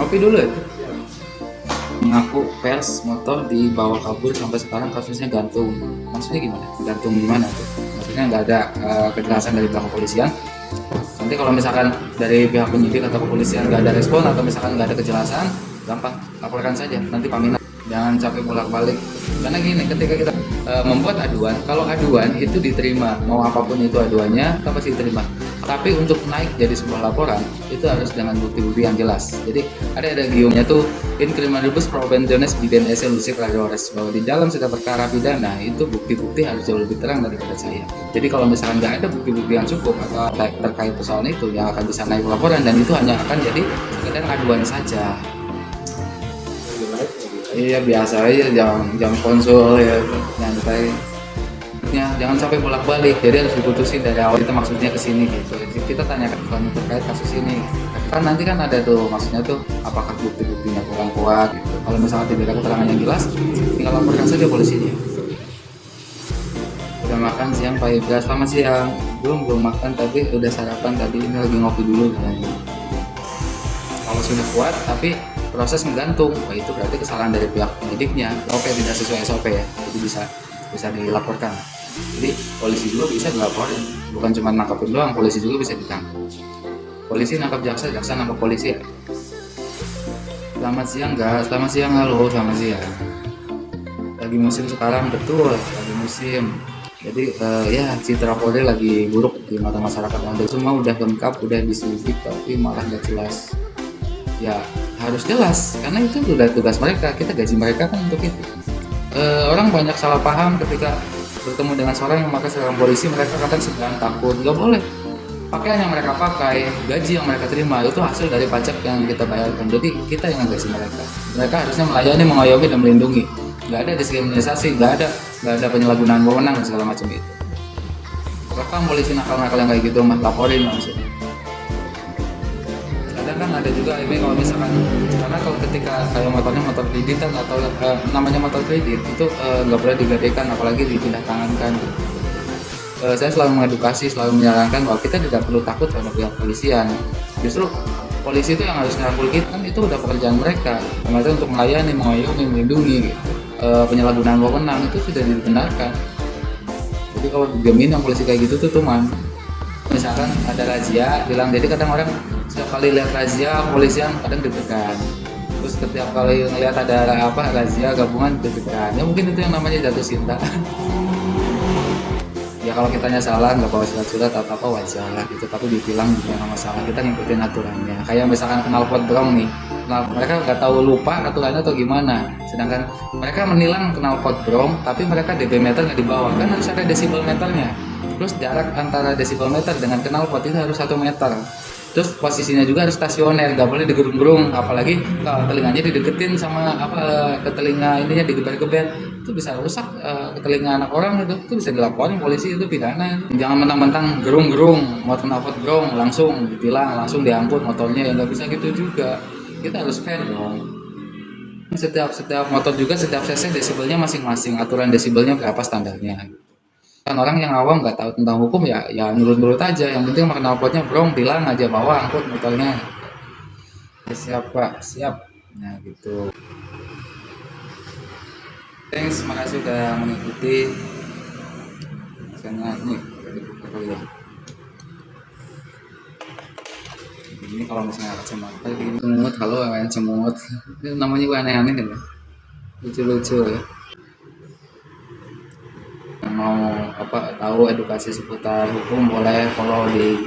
Ngopi dulu ya. Mengaku pers motor dibawa kabur sampai sekarang kasusnya gantung. Maksudnya gimana? Gantung gimana tuh? Maksudnya nggak ada kejelasan dari pihak kepolisian. Nanti kalau misalkan dari pihak penyidik atau kepolisian nggak ada respon atau misalkan nggak ada kejelasan, gampang laporkan saja. Nanti paminan. Jangan capek bolak-balik. Karena gini, ketika kita membuat aduan, kalau aduan itu diterima, mau apapun itu aduannya, kita pasti diterima. Tapi untuk naik jadi sebuah laporan itu harus dengan bukti-bukti yang jelas. Jadi ada giumnya tuh in criminalibus probentionis bidens elusive radiores, bahwa di dalam setiap perkara pidana itu bukti-bukti harus jauh lebih terang daripada saya. Jadi kalau misalkan nggak ada bukti-bukti yang cukup atau terkait persoalan itu, yang akan bisa naik laporan dan itu hanya akan jadi sekedar aduan saja. Iya biasa aja, jangan konsul ya, nyantai. Ya, jangan sampai bolak-balik, jadi harus diputusin dari awal itu maksudnya ke sini gitu. Jadi kita tanyakan terkait kasus ini. Kan nanti kan ada tuh maksudnya tuh apakah bukti-buktinya kurang kuat gitu. Kalau misalnya tidak ada keterangan yang jelas, tinggal laporkan saja polisinya. Udah makan siang Pak Ibra? Selamat siang. Belum makan tapi udah sarapan tadi, ini lagi ngopi dulu katanya. Kalau sudah kuat tapi proses menggantung, itu berarti kesalahan dari pihak penyidiknya. Oke, tidak sesuai SOP ya, jadi bisa dilaporkan. Jadi polisi juga bisa dilaporin, bukan cuma nangkapin doang, polisi juga bisa ditangkap. Polisi nangkap jaksa, jaksa nangkap polisi ya. Selamat siang guys, selamat siang, halo, selamat siang. Lagi musim sekarang, betul, lagi musim. Jadi ya citra Polri lagi buruk di mata masyarakat. Anda semua udah lengkap, udah disidik, tapi malah nggak jelas. Ya harus jelas, karena itu sudah tugas mereka, kita gaji mereka kan untuk itu. Orang banyak salah paham ketika bertemu dengan seorang yang memakai seragam polisi, mereka kadang segan takut. Nggak boleh, pakaian yang mereka pakai, gaji yang mereka terima itu hasil dari pajak yang kita bayarkan, jadi kita yang gaji mereka harusnya melayani, mengayomi, dan melindungi. Nggak ada diskriminasi, nggak ada penyalahgunaan wewenang dan segala macam itu. Rekam polisi nakal-nakal yang kayak gitu mah laporin langsung. Kadang kan ada juga ini kalau misalkan, karena kalau ketika kayak motornya motor kreditan atau namanya motor kredit itu nggak boleh digadaikan, apalagi dipindah tangankan. Saya selalu mengedukasi, selalu menyarankan bahwa kita tidak perlu takut pada pihak kepolisian. Justru polisi itu yang harus ngerangkul kita, kan itu udah pekerjaan mereka, termasuk untuk melayani, mengayomi, melindungi gitu. Penyalahgunaan wewenang itu sudah dibenarkan. Jadi kalau dijamin yang polisi kayak gitu tuh teman, misalkan ada razia bilang, jadi kadang orang setiap kali lihat razia polisian kadang deg-degan, terus setiap kali ngelihat ada razia gabungan deg-degan, ya mungkin itu yang namanya jatuh cinta. Ya kalau kitanya salah nggak bawa surat-surat atau apa wajar gitu, tapi ditilang juga nggak masalah, kita ngikutin aturannya. Kayak misalkan knalpot brong nih, mereka nggak tahu, lupa aturannya atau gimana, sedangkan mereka menilang knalpot brong tapi mereka dB meter nggak dibawa, kan harus ada desibel meternya. Terus jarak antara desibel meter dengan knalpot itu harus 1 meter. Terus posisinya juga harus stasioner, nggak boleh digerung-gerung, apalagi kalau telinganya dideketin sama ke telinga ininya digeber-geber, itu bisa rusak ke telinga anak orang, itu bisa dilaporin polisi, itu pidana. Jangan mentang-mentang gerung-gerung mau knalpot gerung langsung ditilang, langsung diangkut motornya, ya nggak bisa gitu juga. Kita harus fair dong. Setiap motor juga setiap cc desibelnya masing-masing, aturan desibelnya berapa standarnya. Kan orang yang awam nggak tahu tentang hukum ya nurut-nurut aja, yang penting makan knalpotnya brong, tilang aja, bawa angkut motornya. Ya, siap Pak, siap. Nah gitu. Thanks, makasih udah mengikuti. Karena ini kalau misalnya kacamata gini semut, halo yang semut, ini namanya gue aneh-aneh kan ya, lucu-lucu ya. Mau tahu edukasi seputar hukum, boleh follow di IG